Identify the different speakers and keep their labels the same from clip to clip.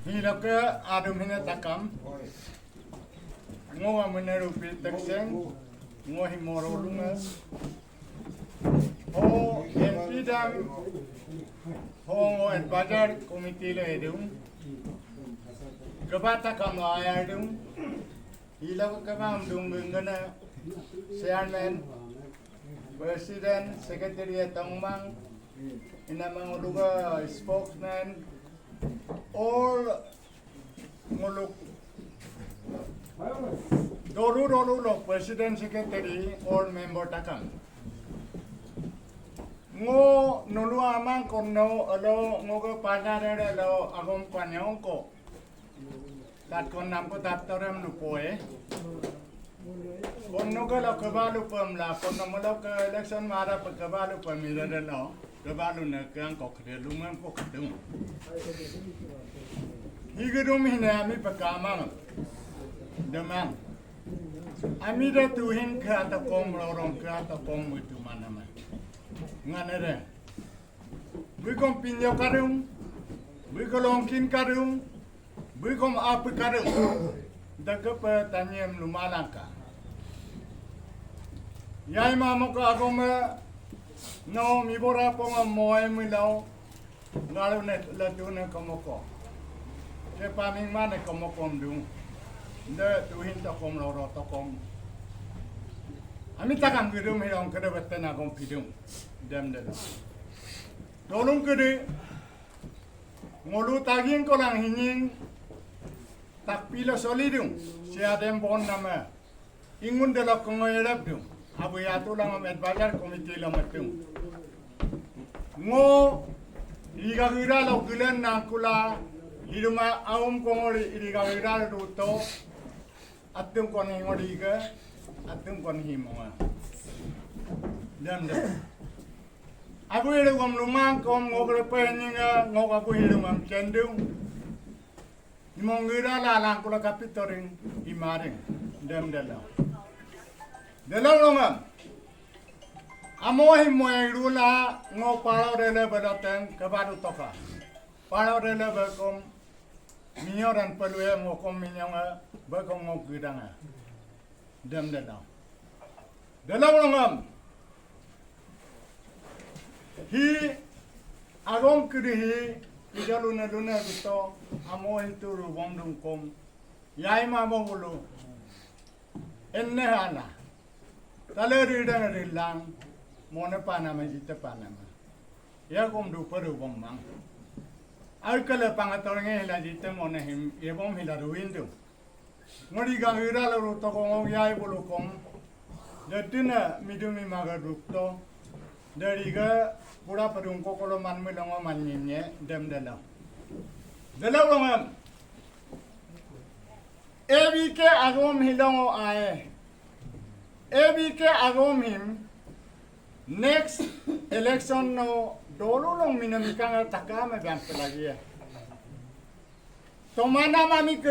Speaker 1: Hilaka adum hina takam. Ngo amene Rupir Tekseng. Ngo himoro lunga. Ho MP dam. Ho ngo advisor committee le edung. Kebata kam ayar dung. Hilaka kebang dung gengana. Chairman, President, Secretary Tongmang, inamang uluga spokesman, all nguluk doru President, Secretary, all member takang. Ngo nulu amang kono alo ngoga panjare alo agom panyong ko. Tat kon nam ko taptorem nupoe. Kono kalau kebalu pemla, kono malau ke election mara pe kebalu pemila delo, kebalu nak angkok dia lungan kok kedung. Higedum hina ami pekamang, demang. Ami dah tuhin ke atau kom lorong ke atau kom itu mana mana. Nganere. Bukom pinjau karung, bukom longkin karung, bukom apa karung. Dah kepertanyaan lumalangka. Yai mama ko agoma no mi bora ponga moe mi lau ngalu ne laju ne komoko ke paming mane komoko ndung nde tuhin to kom loro to kom ami takam gidum hirong kede betena kom pidum dem de dolung kede ngolu taging ko lang hinging tak pilo solidum si adem bon nama ingun de la kongoyelap dum abu ya tu lang advisor committee lang matung. Ngo iriga gira lo gulen nakula iruma aum kongori iriga gira ruto atung kon hingoriga atung kon himonga. Dam. Abu iru kom lumang kom ngogre peninga ngog abu iru mam kendung. Imong gira la lang kula kapitoring imaring. Dam dalam. Dalam longam, amoy moy rula ngo parau dele bedateng kebaru toka. Parau dele bekom minyoran pelue ngo kom minyonga bekom ngo gidanga. Dem dalam. Dalam longam, hi agom kiri ijaluna luna gitu amoy turu bondung kom yai ma bongulu enne hana. Kalau ridang rilang, mana panama jita panama. Ya kom du peru bomang. Al kalau pangatornya hilang jita mana him, ya bom hilang ruindu. Ngori gang ira lalu tokong ya ibu lukom. Jadi na midumi maga dukto. Dari ga pura perungko kalau man milongo manyinya dem dalam. Dalam longam. Ebi ke agom hilongo ae. Ebi ke agom him next election no dolo long minamikang takama bang pelagi ya. Tomana mami ke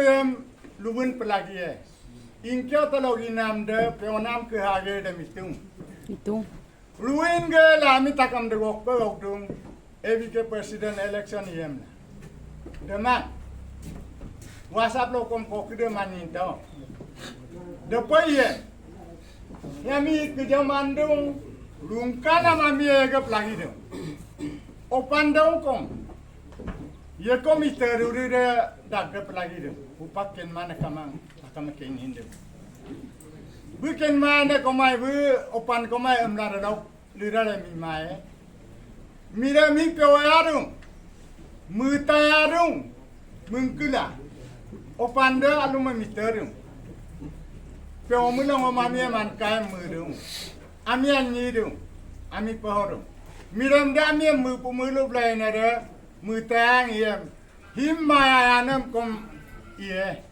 Speaker 1: lubun pelagi ya. Inkyo talo ginam de peonam ke hage de mitung.
Speaker 2: Itu.
Speaker 1: Luin ke lami takam de gok pe goktung. Ebi ke president election yem. Demak. WhatsApp lo kom kok de manin tau. Depois ye. Yami kejaman dong lungkana mami ega pelagi dong. Opan dong kong. Ye komi teruri de dagga pelagi dong. Upaken mana kamang akam kenin dong. Bukan mana komai bu opan komai emla dong lira le mi mai. Mira mi pewayarung. Mutayarung. Mungkula. Opan de aluma miterung. Pero mulang mami man kaya mudung, ami anjidung, ami pahorung. Miram dami mulu belai nara, mutang iya, himmaya anam kom iya.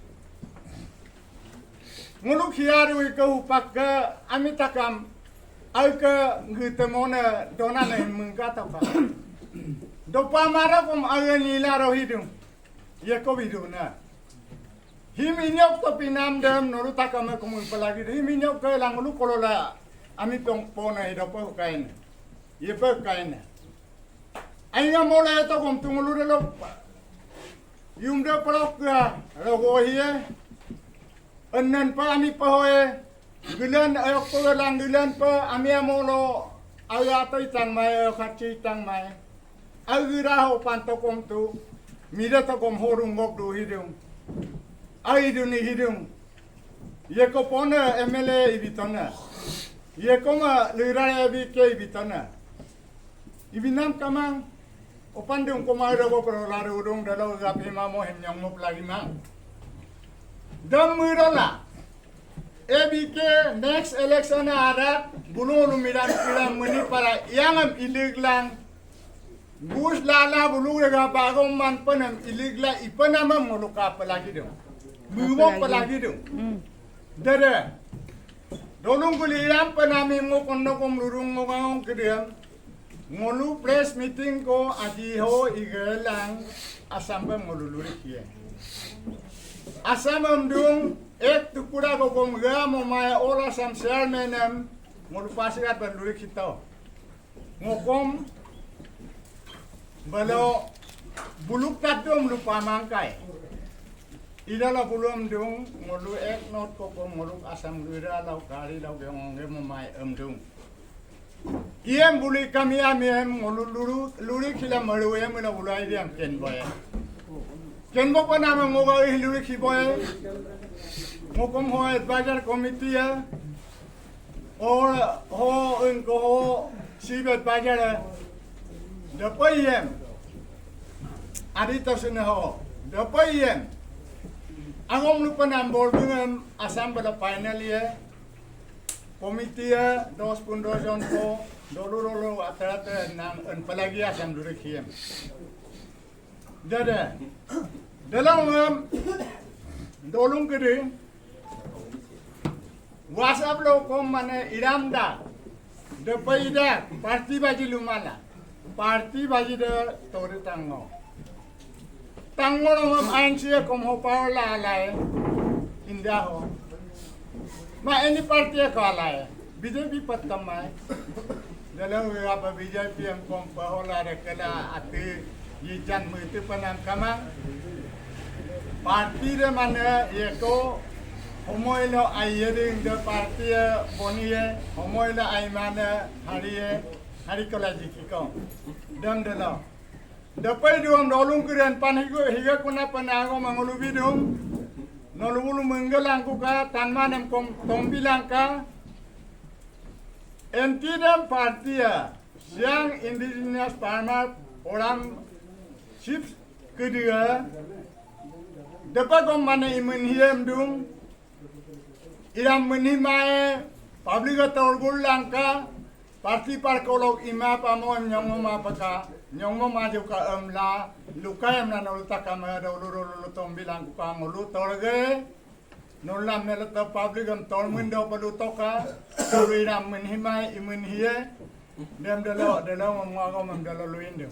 Speaker 1: Nguluk hiaru ika upak ke ami takam, alka ngutemona dona na mengkata pa. Dopa mara kom agan nila rohidung, iya ko biduna. Himinyok to pinam dem nolu takame kumun pelagi himinyok ke lang lu kolola ami tong pona hidapo kain yepe kain ainga mola to kom tungulu de lo Yung da parok ka, rago hiye. Anan pa ami pa hoye. Gulan ayok pa lang gulan pa ami amolo ayatoy tang may kachi tang may. Agira ho pantokom tu. Mira tokom horung ngok do hidung. Ai do ni hidung. Ye ko pona emla ibitona. Ye ko ma lira abi ke ibitona. Ibinam kamang opandung ko mairago pero laro udong dalaw gapi mamo hemnyong mo lagi mang. Dam murola. EBK next election arat bulu lumiran pilang meni para yang iliglang bus lala bulu ga bagong man panam iligla ipanama muluka palagi dong. Mumo palagi dong. Dere. Dolong kuliram panami mo kondo kom lurung mo ngong kediam. Ngolu press meeting ko aji ho igelang asamba ngoluluri kie. Asam amdung ek tukura ko kong ga mo maya ora sam sermenem ngolu pasikat berluri kita. Ngokom balo buluk tatum lupa mangkai. Idala bulum dung ngolu ek not ko kong ngolu asam lura lau kari lau geng mo maya amdung. Iem buli kami amiem ngolulu luri kila maru em na bulai diam ken boy. Ken bo pa nama ngoga luri ki boy. Ngokom ho advisor committee ya. Or ho unko ho chief advisor. Dapat iem. Adita sene ho. Dapat iem. Angom lupa nambol dengan asam pada final ya. Komite 2.2 ko dolo atrate nang palagi asam dure kiem. Dada. Dalam dolung kede. WhatsApp lo kom mane iramda. De paida parti baji lumala. Parti baji de tore tango. Tango ngam ainsia kom ho paula lai. Indah ho. Ma ini parti kala ya. BJP patam mai. Dalam apa BJP yang kompahola rekala ati yijan muitu panang kamang. Parti de mana ye ko homoilo ayering de parti boniye homoilo ay mana hari kala jikiko. Dam dalo. Dapai duam dolung kuran panhigo higa kuna panago mangulubi dum. Nolulu menggelang kuka tatman em kom tombilang ka entidem partia siang indigenous farmer orang chips kedua dapat kom mana imun hiem dung iram menimai public ator langka parti parkolog ima pamon nyong mapaka nyong maju ka emla luka emla nolta kamera uluru tombilang ka ngulu torge nolam melata public am tolmundo palutoka suwiram menhimai imun hie dem dalo mamago mam dalo luindo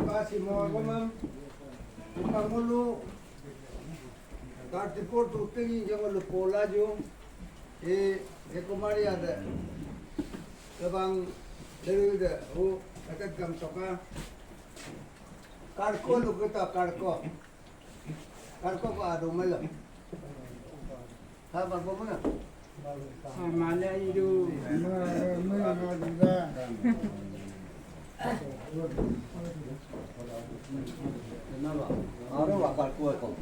Speaker 2: kasih mau aku mam mulu tatpo tutengi jangan lupa laju kemari ada kebang dari ada akan kam soka karko lu kita karko ko ada malam sabar mana
Speaker 3: mana itu
Speaker 2: kenapa? Ada wakar kuat kok.